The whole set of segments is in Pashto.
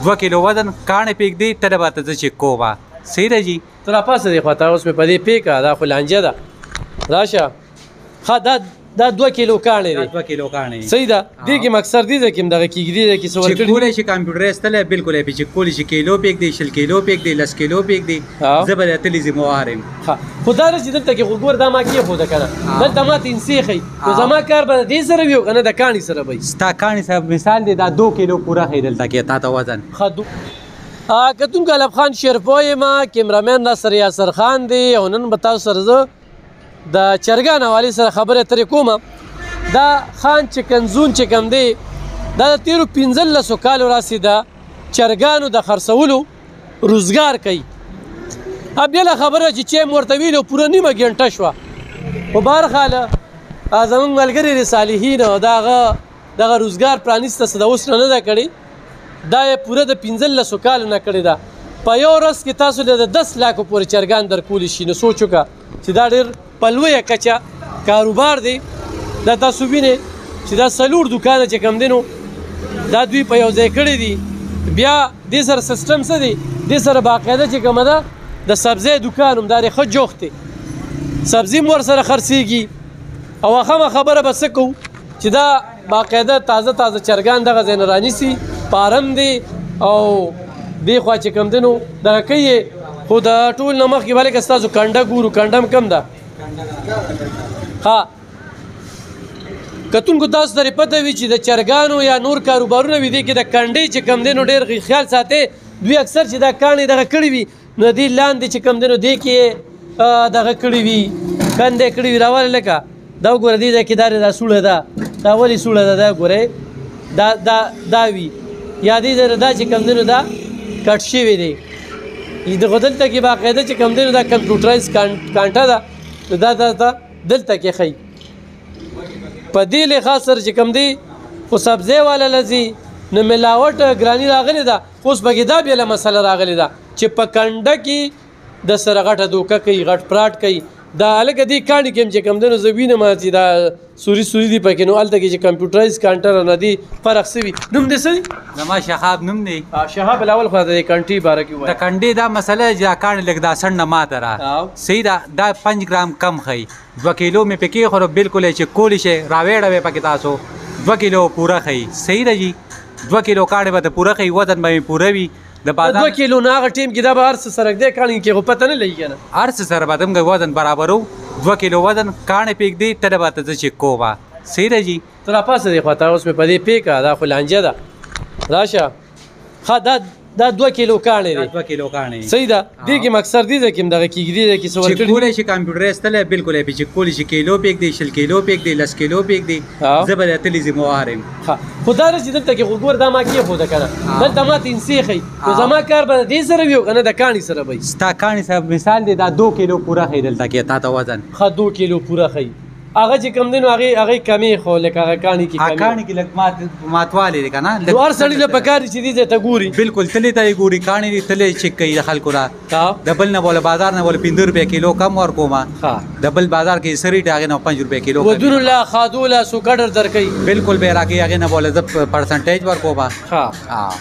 2 کیلو وزن کاڼې پرېږدي ته به ته زه چک کومه صحیح ده جي ته راپاسه دې خواته اوس مې په دې پیکه دا خو لانجه ده راشه ښه دا 2 کیلو کاڼې دي 2 کیلو کاڼې صحیح ده دې کې مقصد دې ده کې همدغه کېږي دې ده کې څه ورکړي چک کولی شي کمپیوټر ایستلی بلکل یې پې چک کولی شي کیلو پرېږدي 100 کیلو پرېږدي 10 کیلو پرېږدي زه به د اتلې ذموار یم خو دا ده چې دلته کې خو ګور دا ما کېښوده که نه دلته ما ته انسې ښي نو زما کار به د دې سره وي او که نه د کاڼي سره به وي ستا کاڼي سره مثال دی دا 2 کیلو پوره ښایي دلته کې تا ته وزن کتونکو علب خان شیرپو یم کیمرامین را سره یاسر خان دی او نن به تاسو سره زه د چرګان حوالې سره خبرې اترې کومه دا خان چکن زون چې کوم دی دا د تیرو 15 کالو راسې د چرګانو د خرڅولو روزګار کوي بله خبره چې م ورته ویلو پوره نیمه ګنټه شوه خو بهرحاله زموږ ملګري د صالحین او دغه روزګار پرانیسته څه د اوس نه ده کړې دا یې پوره د 15 کالو نه کړې ده په یو ورځ کې تاسو د 10 لاکو پورې چرګان درکولی شي نو سوچ وکړه چې دا ډېر په لویه کچه کاروبار دی دا تاسو وینئ چې دا 4 دوکانه چې کوم دی نو دا دوی په یو ځای کړي دي بیا دې سره سیسټم څه دی دې سره باقاعده چې کومه ده د سبزی دوکان هم دا دی ښه جوخت دی سبزي هم ورسره خرڅېږي او هغه خبره به څه کوو چې دا باقاعده تازه چرګان دغه ځای نه رانیسي پارم دی او دې خوا چې کوم دی نو دغه کوي خو د ټول نه مخکې بلکې ستاسو کنډه ګورو کنډه هم کم ده ها کتونکو تاسو ته پته وي چې د چرګانو یا نور کاروبارونه وي دې کې د کنډې چې کوم دی نو ډېر خیال ساتئ دوی اکثر چې دا کاڼې دغه کړي وي نو دې لاندې چې کوم دی نو دې کې دغه کړي وي کندې کړي وي راولې لکه دا وګوره دې ځای کې دا سوړه ده دا ولې سوړه ده دا ګورئ دا وي یا دې ځای دا چې کوم دی نو دا کټ شوی دی دغه دلته کې باقاعده چې کوم دی نو دا کمپیوټرایز کانټه ده نو دا دلته کې ښیي په دې لحاظ سره چې کوم دی خو سبزی والا لځي نو ملاوټ ګراني راغلې ده خو اوس پکې دا بېله مسله راغلې ده چې په کنډه کې د سره غټه دوکه کوي غټ پراټ کوي دا هلکه دې کاڼي کې هم چې کوم دی نو زه وینم چې دا سوري دي پکې نو هلته کې چې کمپیوټرایز کانټر نه دي فرق څه وي نوم دې څه دی زما شهاب نوم دی شهاب الاول خو د کنټي باره کې وایي د کنډې دا مسله چې دا کاڼي لږ دا سڼ نه ماته را صحیح ده دا 5 ګرام کم ښیي 2 کیلو مې پکې خورو بلکل یې چې کولی شي راویړه وې پکې تاسو 2 کیلو پوره ښیي صحیح ده جي 2 کیلو کاڼې به ته پوره ښیي وزن به مې پوره وي د بازار 2 کیلو نه هغه ټیم کې دا به هر څه سره دی کاڼي کې خو پته نه لګي که نه هر څه سره به دمګه وزن برابرو 2 کیلو وزن کاڼې پرېږدي ته به ته زه چک کومه صحیح ده جي ته راپاسه دې خواته اوس مې په دې پیکه دا خو لانجه ده راشه ښه دا 2 کیلو کاڼې دي 2 کیلو کاڼې صحیح ده دې کې مقصد دې ده کې همدغه کېږي دې ده کې څه ورکړي چک کولی شي کمپیوټر ایستلی بلکل یې پې چک کولی شي کیلو پرېږدي 100 کیلو پرېږدي 10 کیلو پرېږدي زه به د اتلې ذموار یم خو دا ده چې دلته کې خو ګور دا ما کېښوده که نه دلته ما ته انسې ښیي نو زما کار به د دې سره وي او که نه د کاڼي سره به وي ستا کاڼي سره مثال دی دا 2 کیلو پوره ښایي دلته کې تا ته وزن ښه 2 کیلو پوره ښیي هغه چې کوم دی نو هغې کمې خو لکه هغه کاڼي کې کاڼي کې لږ ماتوالی دی که نه نو هر سړي له پکار دي چې دې ځای ته ګوري بلکل تلې ته یې ګوري کاڼي دي تلې چک کوي د خلکو را د بل نه بوله بازار نه بوله 15 روپۍ کیلو کم ورکومه د بل بازار کې سري هغې نه 5 روپۍ کیلو ودون الله خادوله سوکډر درکوي بلکل به راکوي هغې نه بوله زه پرسنټیج ورکومه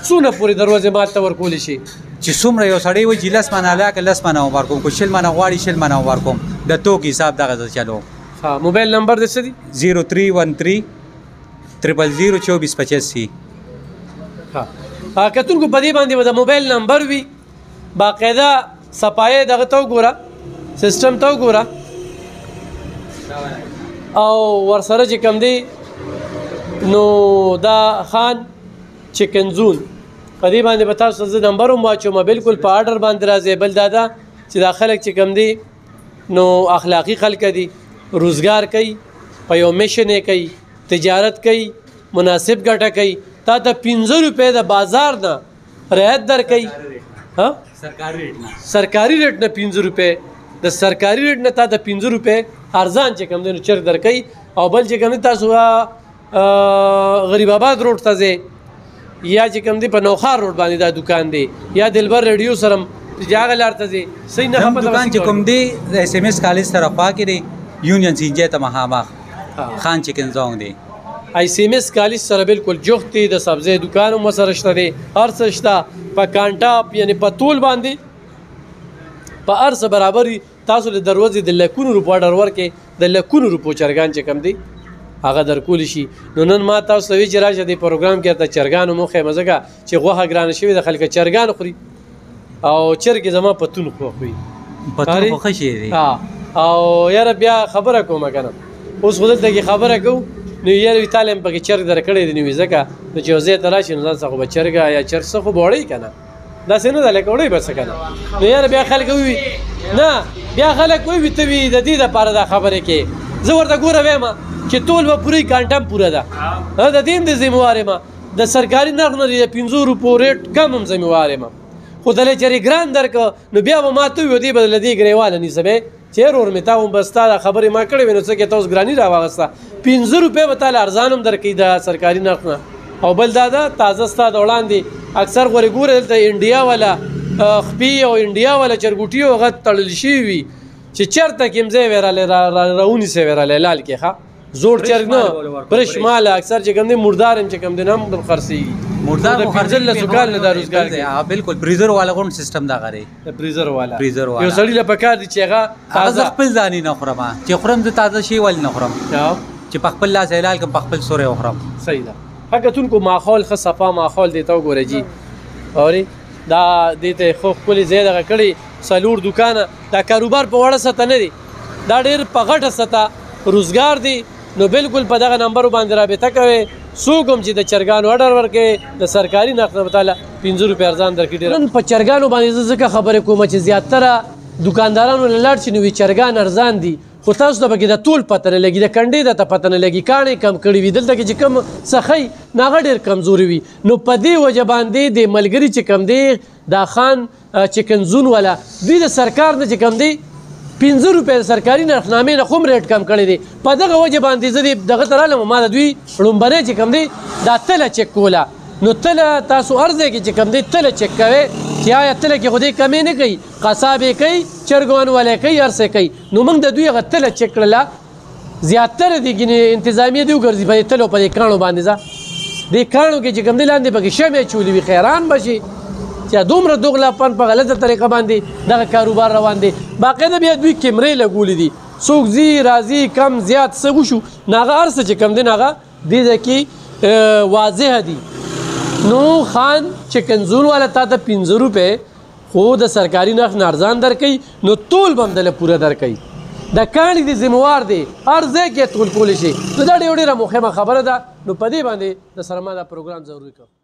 څونه پورې دروازې مات ته ورکولی شي چې څومره یو سړی وایي چې 10 منه هلکه 10 منه ورکوم که 20 منه غواړي 20 منه ورکوم د توک حساب دغه زه چلوم موبایل نمبر دې څه دی 0313 002485 کتونکو په دې باندې به د موبایل نمبر وي باقاعده صفایې دغه ته وګوره سیسټم ته وګوره او ورسره چې کوم دی نو دا خان چکن زون په دې باندې به تاسو زه نمبر هم واچوم بلکل په آرډر باندې راځي بل دا ده چې دا خلک چې کوم دی نو اخلاقي خلک دي روزګار کوي په یو میشن یې کوي تجارت کوي مناسب ګټه کوي تا ته 15 روپۍ د بازار نه رعایت درکوي سرکاري ریټ نه 15 روپۍ د سرکاري ریټ نه تا ته 15 روپۍ ارزان چې کوم دی نو چرګ درکوي او بل چې کوم دی تاسو غریب آباد روډ ته ځئ یا چې کوم دی په نوخار روډ باندې دا دکان دی یا دلبر ریډیو سره هغه لار ته ځئ صحیح نه دکان چې کوم دی د SMS کالج طرف خوا کې دی یونین سینجې ته مخامخ خان چکن زونګ دی آی سی ایم ایس کالج سره بالکل جوخت دی د سبزی دکان هم ورسره شته دی هر څه شته په کانټاپ یعنې په طول باندې په هر څه برابر وي تاسو له دروازې د لکونو روپو اډر ورکې د لکونو روپو چرګان چې کم دی هغه درکولی شي نو نن ما تاسو ته وی چې راشه دې پروګرام کې ته چرګانو موخې مزګه چې غوښه ګرانه شوې د خلک چرګان خوري او چرګې زما پتون خوخوي پتون خو خشي دی او یاره بیا خبره کوم کنه اوس خو دلته کې خبره کوو نو یاره وي تاله هم پکې چرګ درکړی دی نو وي ځکه نو چې یو ځای ته راشي نو ځان څه خو به چرګه یا چرګ څه خو به وړی که نه داسې نه ده لکه وړی به څه که نه نو یاره بیا خلک ووي نه بیا خلک ووي ته وي د دې دپاره دا خبرې کې زه ورته ګوره وایم چې ټول به پوره کانټه هم پوره ده د دې هم د ذموار یم د سرکاري نرخ نه د 500 روپو ریټ کم هم ذموار یم خو دلې چېرې ګران درکړه نو بیا به ما ته ووي دې به له دې ګریواله نیسه بی چیر ور مې تا هم بس تا دا خبرې ما کړې وې نو څه کې ته اوس ګراني راواغسته 500 روپۍ به تاله ارزان هم درکوي د سرکاري نرخ نه او بل دا ده تازه ستا د وړاندې اکثر غورې ګوره دلته انډیا والا خپي او انډیا والا چرګوټي هغه تړل شوي وي چې چېرته کې هم ځای ویرالی راونیسئ ویرالی لال کې ښه زوړ چرګ نه برش ماله اکثر چې کوم دی مردار هم چې کوم دی نه هم خرڅېږي مردار د 15 کال نه دا روزګار کوي بالکل بریزر والا کوم سیستم دا غري بریزر والا یو سړي له پکار دي چې هغه تازه خپل ځاني نه خورم چې خورم د تازه شی ول نه خورم چې په خپل لاس هلال کوم په خپل سورې خورم صحیح ده حقیقتون کو ماحول خ صفا ماحول دیتا وګوره جی اوري دا دته خو خپل زیاده کړي سلور دکانه دا کاروبار په وړه سته نه دی دا ډېر په غټه سته روزګار دی نو بالکل په دغه نمبر باندې رابطه کوي څوک هم چې د چرګانو اډر ورکړي د سرکاري نرخ نه بتاله 500 روپۍ ارزان درکړي نن په چرګانو باندې زه ځکه خبرې کوم چې زیاتره دکاندارانو له لاړ شي نو وي چرګان ارزان دي خو تاسو ته پکې د طول پته نه لګي د کنډې درته پته نه لګي کاڼې کم کړي وي دلته کې چې کم څخی نو هغه ډېر کمزوري وي نو په دې وجه باندې د ملګري چې کم دی دا خان چکن زون والا دوی د سرکار نه چې کم دی 500 روپۍ سرکاري نرخنامې نه خو هم ریټ کم کړی دی په دغه وجه باندې زه دغه ته رالم ما د دوی لومبنی چې کوم دی دا تله چک کوله نو تله تاسو هر ځای کې چې کوم دی تله چک کوئ چې آیا تله کې خو دې کمې نه کوي قصاب یې کوي چرګوان والی کوي هر څه کوي نو موږ د دوی هغه تله چک کړله زیاتره دي ګینې انتظامیه دې وګرځي په دې تلو په دې کاڼو باندې ځه دې کاڼو کې چې کوم دی لاندې پکې شمې چولي وي خیران به شي چې دومره دوغلاپن په غلطه طریقه باندې دغه کاروبار روان دی باقاعده بیا دوی کیمرې لګولې دي څوک ځي راځي کم زیات څه وشو نو هغه هر څه چې کم دی نو هغه دې ځای کې واضحه دي نو خان چکن زون والا تا ته 500 روپۍ خو د سرکاري نرخ نه ارزان درکوي نو ټول به هم دله پوره درکوي د کاڼي د ذموار دی هر ځای کې ټول کولی شي نو دا ډېره مهمه خبره ده نو په دې باندې د سره ما دا پروګرام ضروري کړ